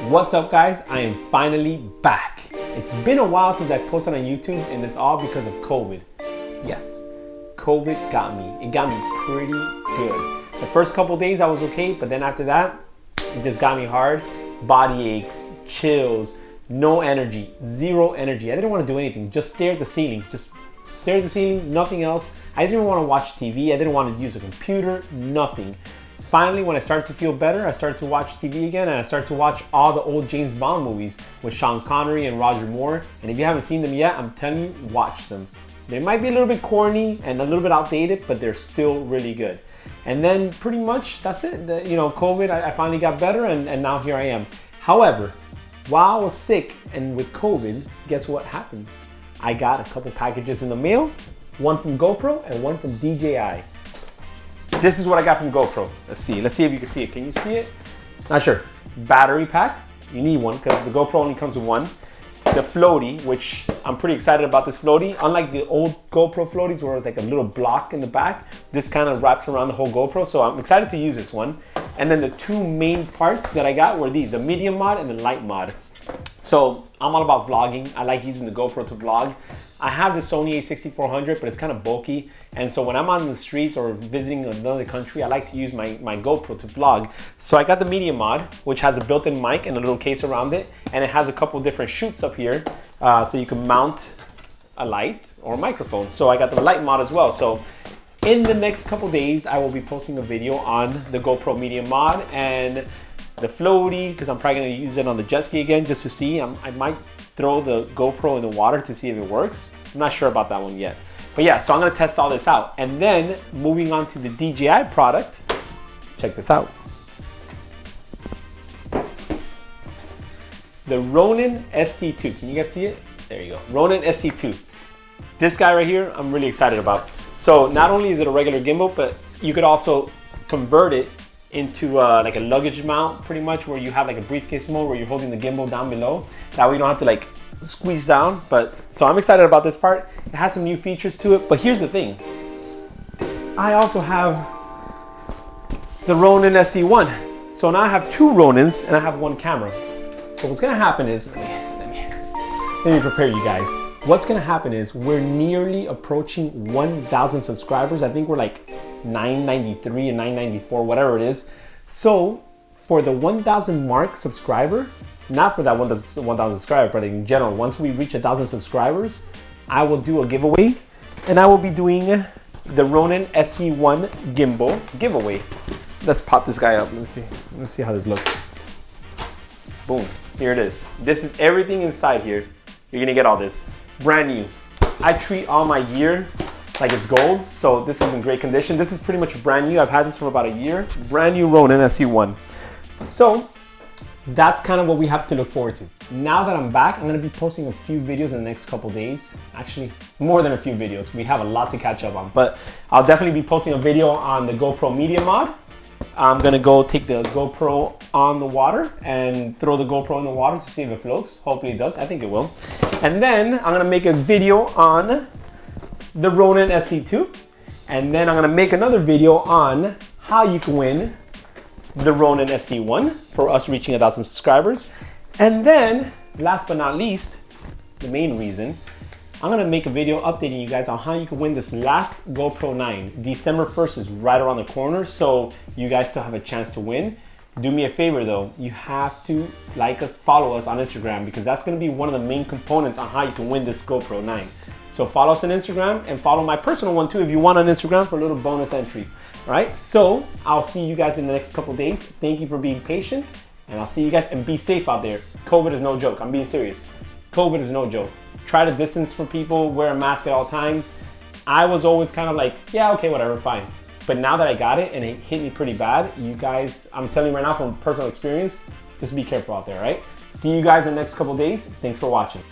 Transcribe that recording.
What's up guys? I am finally back. It's been a while since I posted on YouTube and it's all because of COVID. Yes, COVID got me. It got me pretty good. The first couple days I was okay, but then after that, it just got me hard. Body aches, chills, no energy, zero energy. I didn't want to do anything, just stare at the ceiling. Just stare at the ceiling, nothing else. I didn't want to watch TV, I didn't want to use a computer, nothing. Finally, when I started to feel better, I started to watch TV again and I started to watch all the old James Bond movies with Sean Connery and Roger Moore. And if you haven't seen them yet, I'm telling you, watch them. They might be a little bit corny and a little bit outdated, but they're still really good. And then pretty much that's it. COVID, I finally got better and now here I am. However, while I was sick and with COVID, guess what happened? I got a couple packages in the mail, one from GoPro and one from DJI. This is what I got from GoPro. Let's see if you can see it. Can you see it? Not sure. Battery pack, you need one because the GoPro only comes with one. The floaty, which I'm pretty excited about this floaty. Unlike the old GoPro floaties where it's like a little block in the back, this kind of wraps around the whole GoPro, so I'm excited to use this one. And then the two main parts that I got were these, the medium mod and the light mod. So I'm all about vlogging. I like using the GoPro to vlog. I have the Sony a6400, but it's kind of bulky. And so when I'm out in the streets or visiting another country, I like to use my GoPro to vlog. So I got the medium mod, which has a built-in mic and a little case around it. And it has a couple different chutes up here. So you can mount a light or a microphone. So I got the light mod as well. So in the next couple days, I will be posting a video on the GoPro medium mod and the floaty, because I'm probably going to use it on the jet ski again just to see. I might throw the GoPro in the water to see if it works. I'm not sure about that one yet. But yeah, so I'm going to test all this out. And then moving on to the DJI product, check this out. The Ronin SC2. Can you guys see it? There you go. Ronin SC2. This guy right here, I'm really excited about. So not only is it a regular gimbal, but you could also convert it into like a luggage mount, pretty much, where you have like a briefcase mode where you're holding the gimbal down below. That way you don't have to like squeeze down. So I'm excited about this part. It has some new features to it, but here's the thing. I also have the Ronin SC1. So now I have two Ronins and I have one camera. So what's gonna happen is, let me prepare you guys. What's gonna happen is we're nearly approaching 1,000 subscribers. I think we're like 993 and 994, whatever it is. So for the 1,000 mark subscriber, not for that 1,000 subscriber, but in general, once we reach 1,000 subscribers, I will do a giveaway, and I will be doing the Ronin SC1 gimbal giveaway. Let's pop this guy up. Let's see how this looks. Boom, here it is. This is everything inside here. You're gonna get all this brand new. I treat all my gear like it's gold, so this is in great condition. This is pretty much brand new. I've had this for about a year. Brand new Ronin SC1. So that's kind of what we have to look forward to. Now that I'm back, I'm gonna be posting a few videos in the next couple days. Actually, more than a few videos. We have a lot to catch up on, but I'll definitely be posting a video on the GoPro Media Mod. I'm gonna go take the GoPro on the water and throw the GoPro in the water to see if it floats. Hopefully it does, I think it will. And then I'm gonna make a video on the Ronin SC2. And then I'm gonna make another video on how you can win the Ronin SC1 for us reaching 1,000 subscribers. And then, last but not least, the main reason, I'm gonna make a video updating you guys on how you can win this last GoPro 9. December 1st is right around the corner, so you guys still have a chance to win. Do me a favor though, you have to like us, follow us on Instagram, because that's gonna be one of the main components on how you can win this GoPro 9. So follow us on Instagram and follow my personal one too if you want on Instagram for a little bonus entry. All right, so I'll see you guys in the next couple days. Thank you for being patient, and I'll see you guys, and be safe out there. COVID is no joke, I'm being serious. COVID is no joke. Try to distance from people, wear a mask at all times. I was always kind of like, yeah, okay, whatever, fine. But now that I got it and it hit me pretty bad, you guys, I'm telling you right now from personal experience, just be careful out there, right? See you guys in the next couple days. Thanks for watching.